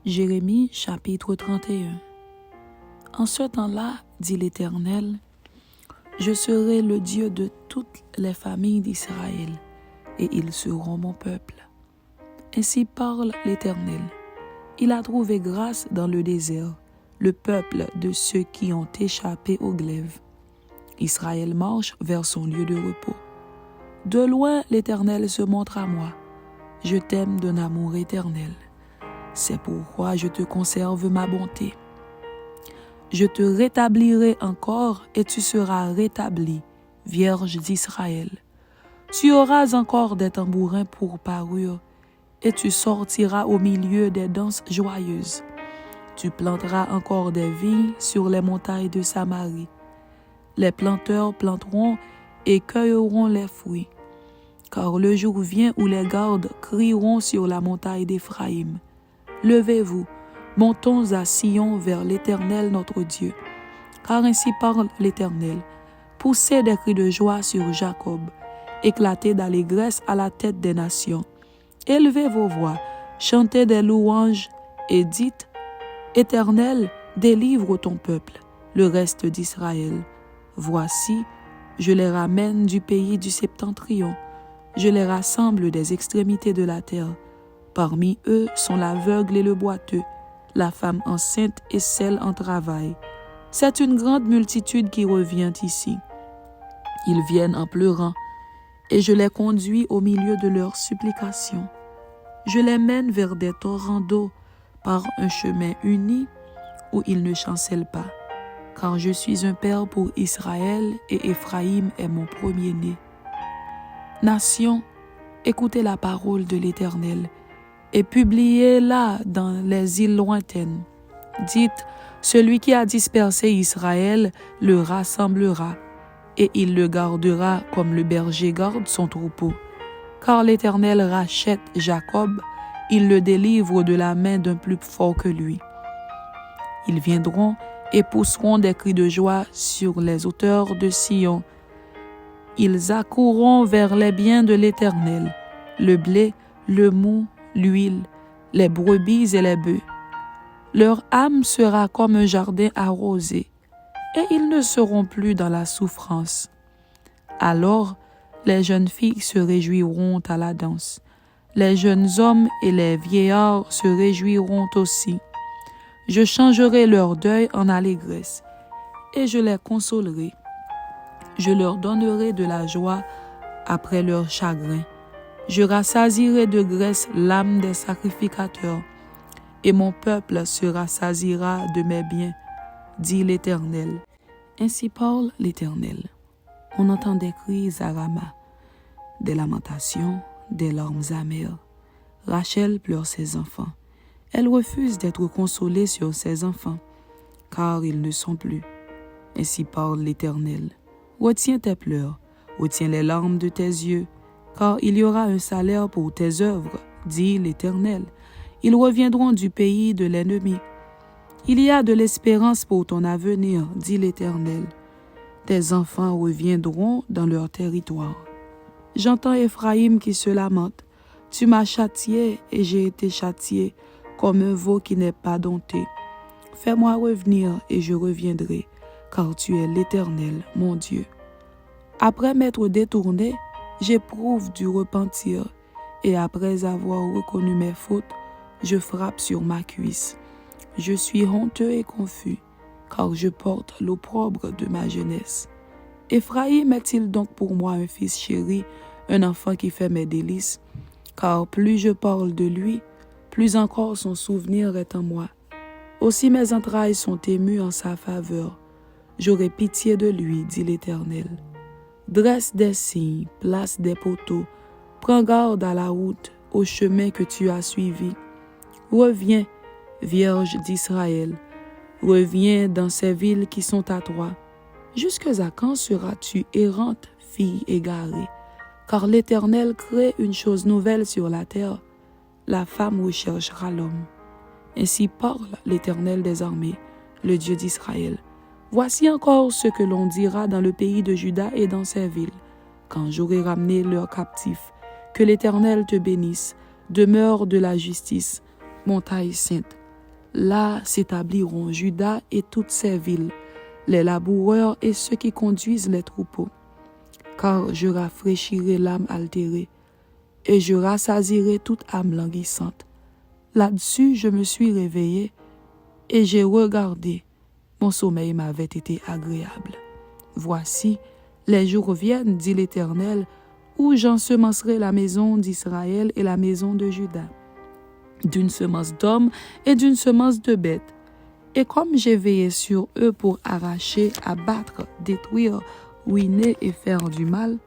Jérémie chapitre 31. En ce temps-là, dit l'Éternel, je serai le Dieu de toutes les familles d'Israël, et ils seront mon peuple. Ainsi parle l'Éternel. Il a trouvé grâce dans le désert, le peuple de ceux qui ont échappé au glaive. Israël marche vers son lieu de repos. De loin, l'Éternel se montre à moi. Je t'aime d'un amour éternel. C'est pourquoi je te conserve ma bonté. Je te rétablirai encore et tu seras rétabli, Vierge d'Israël. Tu auras encore des tambourins pour parure et tu sortiras au milieu des danses joyeuses. Tu planteras encore des vignes sur les montagnes de Samarie. Les planteurs planteront et cueilleront les fruits. Car le jour vient où les gardes crieront sur la montagne d'Éphraïm. Levez-vous, montons à Sion vers l'Éternel notre Dieu. Car ainsi parle l'Éternel. Poussez des cris de joie sur Jacob, éclatez d'allégresse à la tête des nations. Élevez vos voix, chantez des louanges et dites, Éternel, délivre ton peuple, le reste d'Israël. Voici, je les ramène du pays du septentrion, je les rassemble des extrémités de la terre. Parmi eux sont l'aveugle et le boiteux, la femme enceinte et celle en travail. C'est une grande multitude qui revient ici. Ils viennent en pleurant, et je les conduis au milieu de leurs supplications. Je les mène vers des torrents d'eau par un chemin uni où ils ne chancellent pas, car je suis un père pour Israël et Éphraïm est mon premier-né. Nations, écoutez la parole de l'Éternel et publiez-la dans les îles lointaines. Dites, celui qui a dispersé Israël le rassemblera, et il le gardera comme le berger garde son troupeau. Car l'Éternel rachète Jacob, il le délivre de la main d'un plus fort que lui. Ils viendront et pousseront des cris de joie sur les hauteurs de Sion. Ils accourront vers les biens de l'Éternel, le blé, le mou, l'huile, les brebis et les bœufs. Leur âme sera comme un jardin arrosé, et ils ne seront plus dans la souffrance. Alors, les jeunes filles se réjouiront à la danse. Les jeunes hommes et les vieillards se réjouiront aussi. Je changerai leur deuil en allégresse, et je les consolerai. Je leur donnerai de la joie après leur chagrin. Je rassasierai de graisse l'âme des sacrificateurs, et mon peuple se rassasiera de mes biens, dit l'Éternel. Ainsi parle l'Éternel. On entend des cris à Rama, des lamentations, des larmes amères. Rachel pleure ses enfants. Elle refuse d'être consolée sur ses enfants, car ils ne sont plus. Ainsi parle l'Éternel. Retiens tes pleurs, retiens les larmes de tes yeux, car il y aura un salaire pour tes œuvres, dit l'Éternel. Ils reviendront du pays de l'ennemi. Il y a de l'espérance pour ton avenir, dit l'Éternel. Tes enfants reviendront dans leur territoire. J'entends Éphraïm qui se lamente. Tu m'as châtié et j'ai été châtié, comme un veau qui n'est pas dompté. Fais-moi revenir et je reviendrai, car tu es l'Éternel, mon Dieu. Après m'être détourné, j'éprouve du repentir, et après avoir reconnu mes fautes, je frappe sur ma cuisse. Je suis honteux et confus, car je porte l'opprobre de ma jeunesse. Éphraïm est-il donc pour moi un fils chéri, un enfant qui fait mes délices? Car plus je parle de lui, plus encore son souvenir est en moi. Aussi mes entrailles sont émues en sa faveur. J'aurai pitié de lui, dit l'Éternel. Dresse des signes, place des poteaux, prends garde à la route, au chemin que tu as suivi. Reviens, Vierge d'Israël, reviens dans ces villes qui sont à toi. Jusque à quand seras-tu errante, fille égarée? Car l'Éternel crée une chose nouvelle sur la terre. La femme recherchera l'homme. Ainsi parle l'Éternel des armées, le Dieu d'Israël. Voici encore ce que l'on dira dans le pays de Juda et dans ses villes, quand j'aurai ramené leurs captifs. Que l'Éternel te bénisse, demeure de la justice, montagne sainte. Là s'établiront Juda et toutes ses villes, les laboureurs et ceux qui conduisent les troupeaux. Car je rafraîchirai l'âme altérée, et je rassasierai toute âme languissante. Là-dessus, je me suis réveillé, et j'ai regardé. Mon sommeil m'avait été agréable. Voici, les jours viennent, dit l'Éternel, où j'ensemencerai la maison d'Israël et la maison de Juda, d'une semence d'hommes et d'une semence de bêtes. Et comme j'ai veillé sur eux pour arracher, abattre, détruire, ruiner et faire du mal,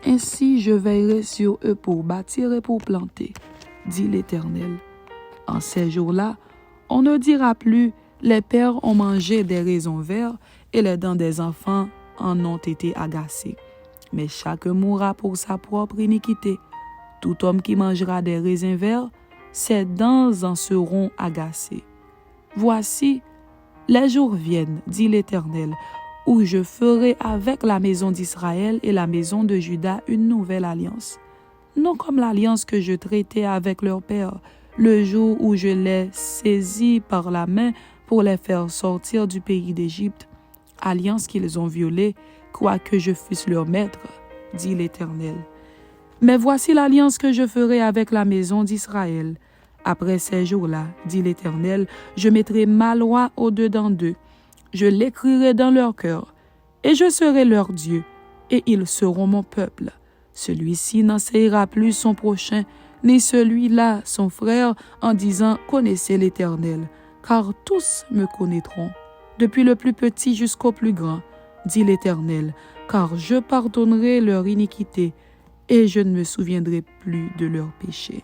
ainsi je veillerai sur eux pour bâtir et pour planter, dit l'Éternel. En ces jours-là, on ne dira plus « les pères ont mangé des raisins verts et les dents des enfants en ont été agacées ». Mais chacun mourra pour sa propre iniquité. Tout homme qui mangera des raisins verts, ses dents en seront agacées. Voici, les jours viennent, dit l'Éternel, où je ferai avec la maison d'Israël et la maison de Juda une nouvelle alliance. Non comme l'alliance que je traitais avec leur père, le jour où je les saisis par la main pour les faire sortir du pays d'Égypte, alliance qu'ils ont violée, quoique je fusse leur maître, dit l'Éternel. Mais voici l'alliance que je ferai avec la maison d'Israël. Après ces jours-là, dit l'Éternel, je mettrai ma loi au-dedans d'eux. Je l'écrirai dans leur cœur, et je serai leur Dieu, et ils seront mon peuple. Celui-ci n'enseignera plus son prochain, ni celui-là son frère, en disant « Connaissez l'Éternel », car tous me connaîtront, depuis le plus petit jusqu'au plus grand, dit l'Éternel, car je pardonnerai leur iniquité, et je ne me souviendrai plus de leurs péchés.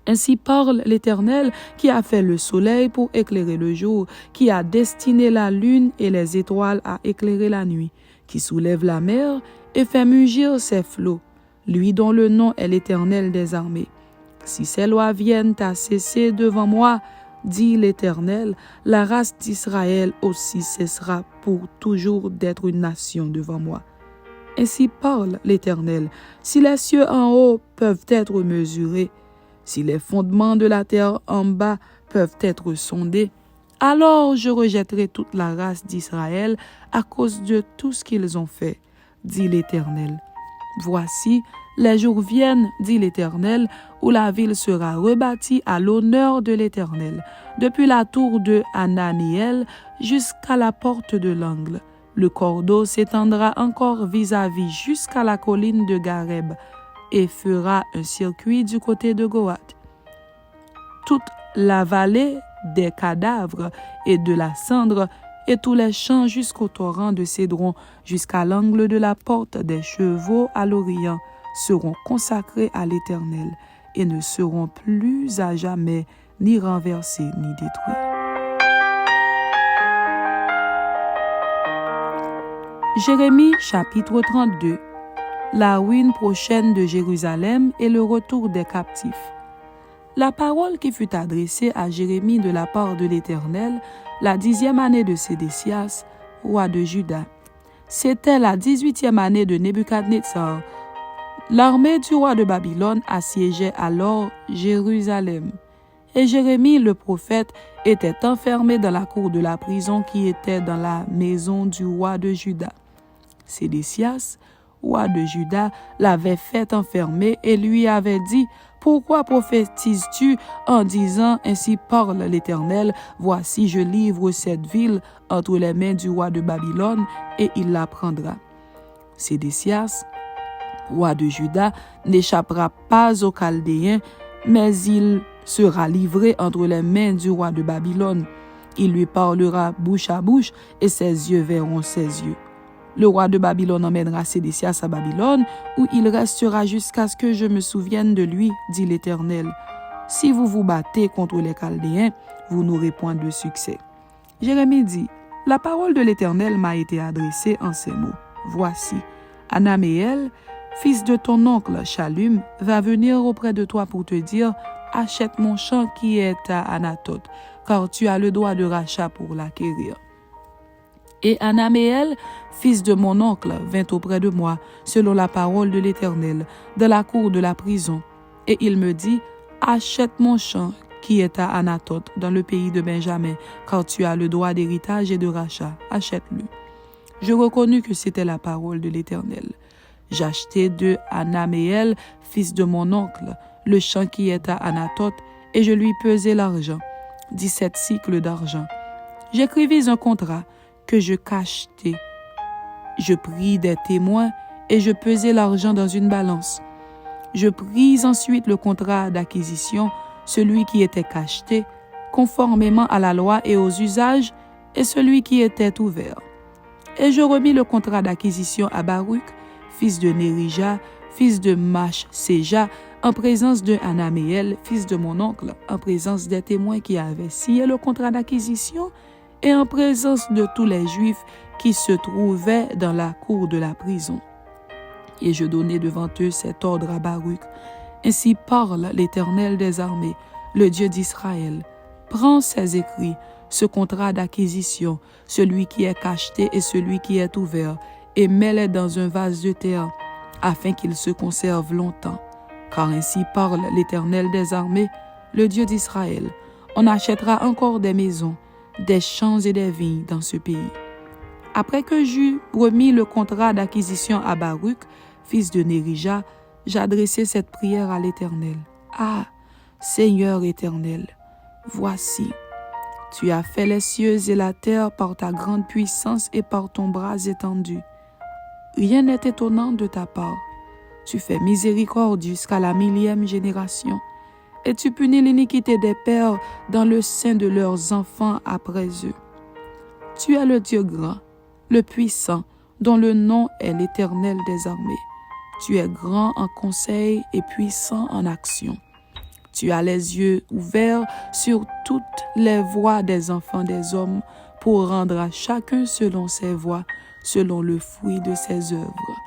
Ainsi parle l'Éternel qui a fait le soleil pour éclairer le jour, qui a destiné la lune et les étoiles à éclairer la nuit, qui soulève la mer et fait mugir ses flots, lui dont le nom est l'Éternel des armées. Si ces lois viennent à cesser devant moi, dit l'Éternel, la race d'Israël aussi cessera pour toujours d'être une nation devant moi. Ainsi parle l'Éternel, si les cieux en haut peuvent être mesurés, si les fondements de la terre en bas peuvent être sondés, alors je rejetterai toute la race d'Israël à cause de tout ce qu'ils ont fait, dit l'Éternel. Voici, les jours viennent, dit l'Éternel, où la ville sera rebâtie à l'honneur de l'Éternel, depuis la tour de Hananiel jusqu'à la porte de l'angle. Le cordeau s'étendra encore vis-à-vis jusqu'à la colline de Gareb et fera un circuit du côté de Goat. Toute la vallée des cadavres et de la cendre et tous les champs jusqu'au torrent de Cédron, jusqu'à l'angle de la porte des chevaux à l'Orient, seront consacrés à l'Éternel et ne seront plus à jamais ni renversés ni détruits. Jérémie chapitre 32. La ruine prochaine de Jérusalem et le retour des captifs. La parole qui fut adressée à Jérémie de la part de l'Éternel, la 10e année de Sédécias, roi de Juda. C'était la 18e année de Nebuchadnezzar. L'armée du roi de Babylone assiégeait alors Jérusalem. Et Jérémie le prophète était enfermé dans la cour de la prison qui était dans la maison du roi de Juda. Sédécias, roi de Juda, l'avait fait enfermer et lui avait dit « Pourquoi prophétises-tu en disant « Ainsi parle l'Éternel, voici je livre cette ville entre les mains du roi de Babylone et il la prendra. » Sédécias, roi de Juda, n'échappera pas aux Chaldéens, mais il sera livré entre les mains du roi de Babylone. Il lui parlera bouche à bouche et ses yeux verront ses yeux. Le roi de Babylone emmènera Sédécias à Babylone, où il restera jusqu'à ce que je me souvienne de lui, dit l'Éternel. Si vous vous battez contre les Chaldéens, vous n'aurez point de succès. Jérémie dit, la parole de l'Éternel m'a été adressée en ces mots. Voici, Anaméel, fils de ton oncle Shallum, va venir auprès de toi pour te dire, achète mon champ qui est à Anathoth, car tu as le droit de rachat pour l'acquérir. Et Anaméel, fils de mon oncle, vint auprès de moi, selon la parole de l'Éternel, dans la cour de la prison. Et il me dit, achète mon champ qui est à Anathoth, dans le pays de Benjamin, car tu as le droit d'héritage et de rachat. Achète-le. » Je reconnus que c'était la parole de l'Éternel. J'achetai de Anaméel, fils de mon oncle, le champ qui est à Anathoth, et je lui pesai l'argent, 17 cycles d'argent. J'écrivis un contrat que je cachetai. Je pris des témoins et je pesai l'argent dans une balance. Je pris ensuite le contrat d'acquisition, celui qui était cacheté, conformément à la loi et aux usages, et celui qui était ouvert. Et je remis le contrat d'acquisition à Baruch, fils de Nérija, fils de Machséja, en présence de Anaméel, fils de mon oncle, en présence des témoins qui avaient signé le contrat d'acquisition, et en présence de tous les Juifs qui se trouvaient dans la cour de la prison. Et je donnai devant eux cet ordre à Baruch. Ainsi parle l'Éternel des armées, le Dieu d'Israël. Prends ces écrits, ce contrat d'acquisition, celui qui est cacheté et celui qui est ouvert, et mets-les dans un vase de terre, afin qu'ils se conservent longtemps. Car ainsi parle l'Éternel des armées, le Dieu d'Israël. On achètera encore des maisons, des champs et des vignes dans ce pays. Après que j'eus remis le contrat d'acquisition à Baruch, fils de Nérija, j'adressai cette prière à l'Éternel. Ah, Seigneur éternel, voici, tu as fait les cieux et la terre par ta grande puissance et par ton bras étendu. Rien n'est étonnant de ta part. Tu fais miséricorde jusqu'à la 1000e génération, et tu punis l'iniquité des pères dans le sein de leurs enfants après eux. Tu es le Dieu grand, le puissant, dont le nom est l'Éternel des armées. Tu es grand en conseil et puissant en action. Tu as les yeux ouverts sur toutes les voies des enfants des hommes pour rendre à chacun selon ses voies, selon le fruit de ses œuvres.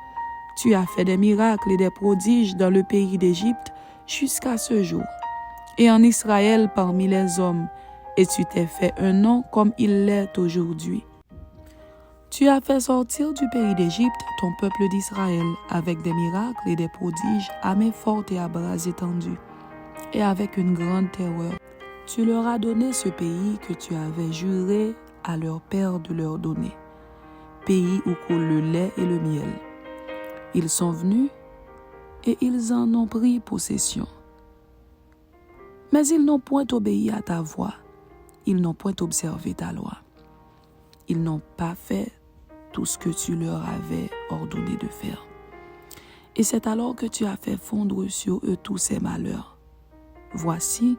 Tu as fait des miracles et des prodiges dans le pays d'Égypte jusqu'à ce jour, et en Israël parmi les hommes, et tu t'es fait un nom comme il l'est aujourd'hui. Tu as fait sortir du pays d'Égypte ton peuple d'Israël avec des miracles et des prodiges à main forte et à bras étendus, et avec une grande terreur. Tu leur as donné ce pays que tu avais juré à leur père de leur donner, pays où coule le lait et le miel. Ils sont venus et ils en ont pris possession. Mais ils n'ont point obéi à ta voix, ils n'ont point observé ta loi. Ils n'ont pas fait tout ce que tu leur avais ordonné de faire. Et c'est alors que tu as fait fondre sur eux tous ces malheurs. Voici,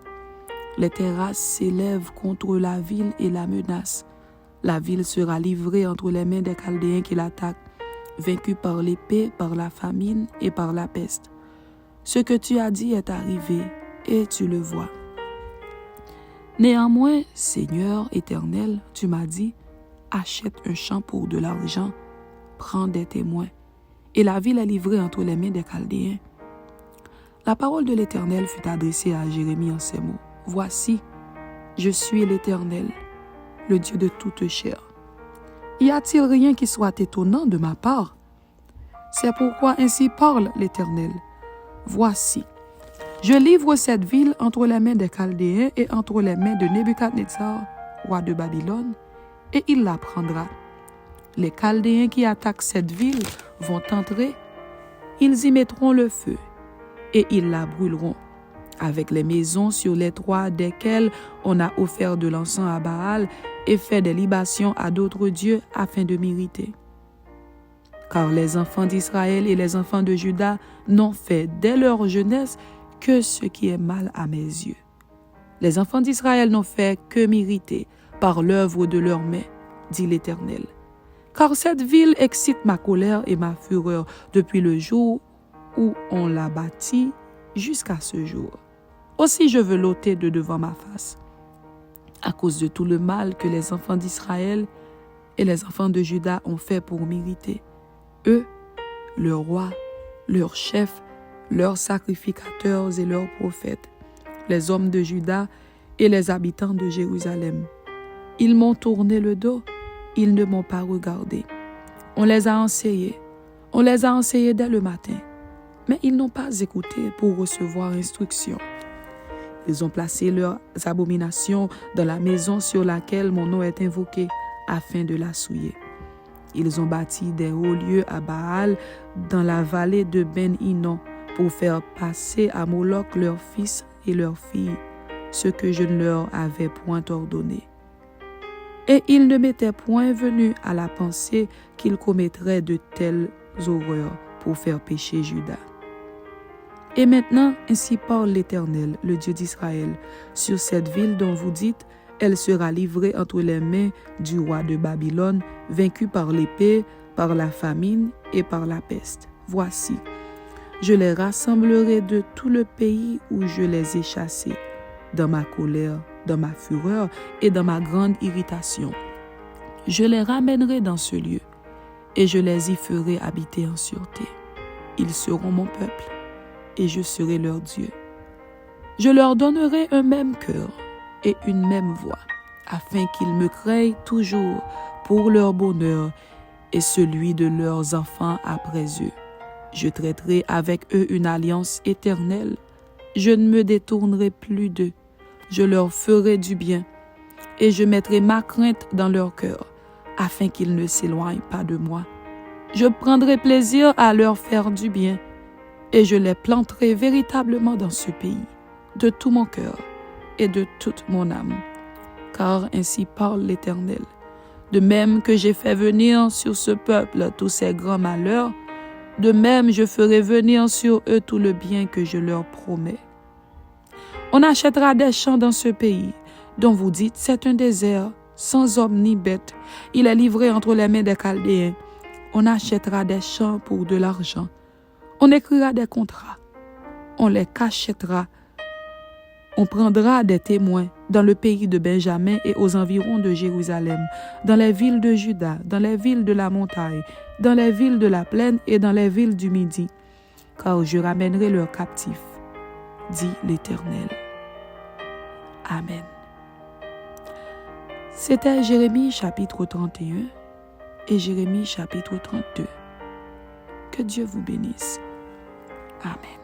les terrasses s'élèvent contre la ville et la menacent. La ville sera livrée entre les mains des Chaldéens qui l'attaquent, vaincue par l'épée, par la famine et par la peste. Ce que tu as dit est arrivé, et tu le vois. Néanmoins, Seigneur éternel, tu m'as dit, achète un champ pour de l'argent, prends des témoins, et la ville est livrée entre les mains des Chaldéens. La parole de l'Éternel fut adressée à Jérémie en ces mots. Voici, je suis l'Éternel, le Dieu de toute chair. Y a-t-il rien qui soit étonnant de ma part? C'est pourquoi ainsi parle l'Éternel. Voici, je livre cette ville entre les mains des Chaldéens et entre les mains de Nebuchadnezzar, roi de Babylone, et il la prendra. Les Chaldéens qui attaquent cette ville vont entrer, ils y mettront le feu, et ils la brûleront, avec les maisons sur les toits desquelles on a offert de l'encens à Baal et fait des libations à d'autres dieux afin de m'irriter. Car les enfants d'Israël et les enfants de Juda n'ont fait dès leur jeunesse que ce qui est mal à mes yeux. Les enfants d'Israël n'ont fait que m'irriter par l'œuvre de leurs mains, dit l'Éternel. Car cette ville excite ma colère et ma fureur depuis le jour où on l'a bâtie jusqu'à ce jour. Aussi je veux l'ôter de devant ma face, à cause de tout le mal que les enfants d'Israël et les enfants de Juda ont fait pour m'irriter. Eux, leurs rois, leurs chefs, leurs sacrificateurs et leurs prophètes, les hommes de Juda et les habitants de Jérusalem. Ils m'ont tourné le dos, ils ne m'ont pas regardé. On les a enseignés dès le matin, mais ils n'ont pas écouté pour recevoir instruction. Ils ont placé leurs abominations dans la maison sur laquelle mon nom est invoqué, afin de la souiller. Ils ont bâti des hauts lieux à Baal dans la vallée de Ben-Hinnom pour faire passer à Moloch leurs fils et leurs filles, ce que je ne leur avais point ordonné. Et il ne m'était point venu à la pensée qu'ils commettraient de telles horreurs pour faire pécher Juda. Et maintenant, ainsi parle l'Éternel, le Dieu d'Israël, sur cette ville dont vous dites, elle sera livrée entre les mains du roi de Babylone, vaincue par l'épée, par la famine et par la peste. Voici, je les rassemblerai de tout le pays où je les ai chassés, dans ma colère, dans ma fureur et dans ma grande irritation. Je les ramènerai dans ce lieu, et je les y ferai habiter en sûreté. Ils seront mon peuple, et je serai leur Dieu. Je leur donnerai un même cœur et une même voix, afin qu'ils me craignent toujours pour leur bonheur et celui de leurs enfants après eux. Je traiterai avec eux une alliance éternelle. Je ne me détournerai plus d'eux. Je leur ferai du bien, et je mettrai ma crainte dans leur cœur, afin qu'ils ne s'éloignent pas de moi. Je prendrai plaisir à leur faire du bien, et je les planterai véritablement dans ce pays, de tout mon cœur et de toute mon âme. Car ainsi parle l'Éternel. De même que j'ai fait venir sur ce peuple tous ces grands malheurs, de même je ferai venir sur eux tout le bien que je leur promets. On achètera des champs dans ce pays, dont vous dites, c'est un désert, sans homme ni bête. Il est livré entre les mains des Chaldéens. On achètera des champs pour de l'argent. On écrira des contrats. On les cachètera. On prendra des témoins dans le pays de Benjamin et aux environs de Jérusalem, dans les villes de Juda, dans les villes de la montagne, dans les villes de la plaine et dans les villes du Midi, car je ramènerai leurs captifs, dit l'Éternel. Amen. C'était Jérémie chapitre 31 et Jérémie chapitre 32. Que Dieu vous bénisse. Amen.